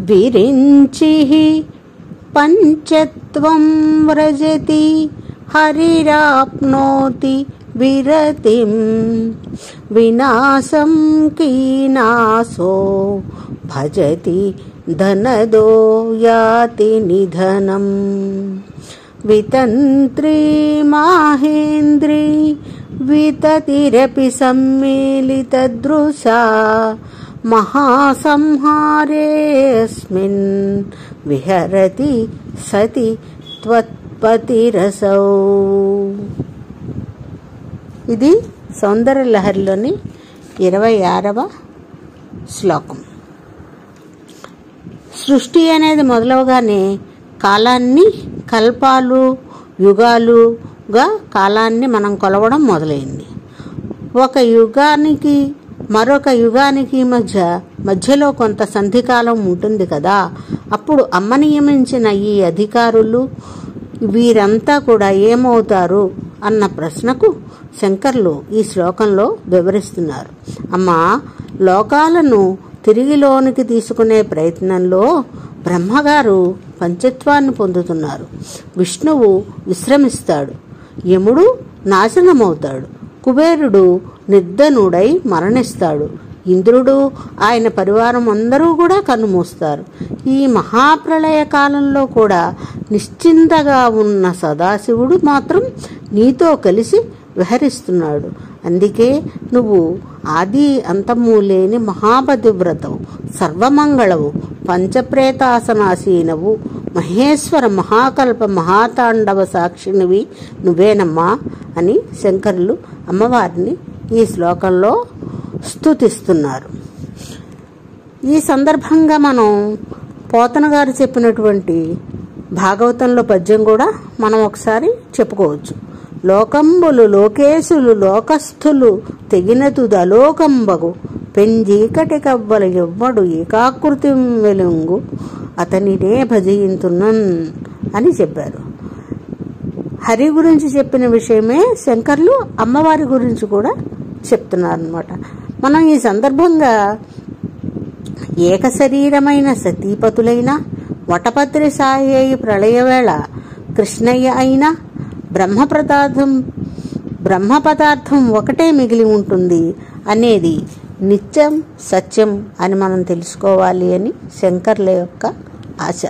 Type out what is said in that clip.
విరించిః పంచత్వం వ్రజతి హరిరాప్నోతి విరతిం వినాశం కీనాసో భజతి ధనదో యాతి నిధనం వితంత్రీ మాహేంద్రీ వితతిరపి సమ్మేళితదృశా మహాసంహారేऽస్మిన్ విహరతి సతి త్వత్పతిరసౌ. ఇది సౌందర్యలహరిలోని 26వ శ్లోకం. సృష్టి అనేది మొదలవగానే కాలాన్ని కల్పాలు యుగాలుగా కాలాన్ని మనం కొలవడం మొదలైంది. ఒక యుగానికి మరొక యుగానికి మధ్యలో కొంత సంధికాలం ఉంటుంది కదా. అప్పుడు అమ్మ నియమించిన ఈ అధికారులు వీరంతా కూడా ఏమవుతారు అన్న ప్రశ్నకు శంకర్లు ఈ శ్లోకంలో వివరిస్తున్నారు. అమ్మా, లోకాలను తిరిగిలోనికి తీసుకునే ప్రయత్నంలో బ్రహ్మగారు పంచత్వాన్ని పొందుతున్నారు. విష్ణువు విశ్రమిస్తాడు, యముడు నాశనమవుతాడు, కుబేరుడు నిర్ధనుడై మరణిస్తాడు, ఇంద్రుడు ఆయన పరివారం అందరూ కూడా కన్నుమూస్తారు. ఈ మహాప్రళయ కాలంలో కూడా నిశ్చింతగా ఉన్న సదాశివుడు మాత్రం నీతో కలిసి విహరిస్తున్నాడు. అందుకే నువ్వు ఆది అంతము లేని మహాపతివ్రతవు, సర్వమంగళవు, పంచప్రేతాసనాసీనవు, మహేశ్వర మహాకల్ప మహాతాండవ సాక్షినివి నువ్వేనమ్మా అని శంకరులు అమ్మవారిని ఈ శ్లోకంలో స్తుతిస్తున్నారు. ఈ సందర్భంగా మనం పోతన గారు చెప్పినటువంటి భాగవతంలో పద్యం కూడా మనం ఒకసారి చెప్పుకోవచ్చు. లోకంబులు లోకేశులు లోకస్థులు తెగినతుది అలోకంబగు పెంజీకటి కవ్వల ఎవ్వడు ఏకాకృతి వెలుంగు అతనినే భజయింతున్నన్ అని చెప్పారు. హరి గురించి చెప్పిన విషయమే శంకర్లు అమ్మవారి గురించి కూడా చెప్తున్నారన్నమాట. మనం ఈ సందర్భంగా ఏకశరీరమైన సతీపతులైన వటపత్రి సాయేయి ప్రళయవేళ కృష్ణయ్య అయినా బ్రహ్మ పదార్థం ఒకటే మిగిలి ఉంటుంది అనేది నిత్యం సత్యం అని మనం తెలుసుకోవాలి అని శంకర్ల యొక్క ఆశ.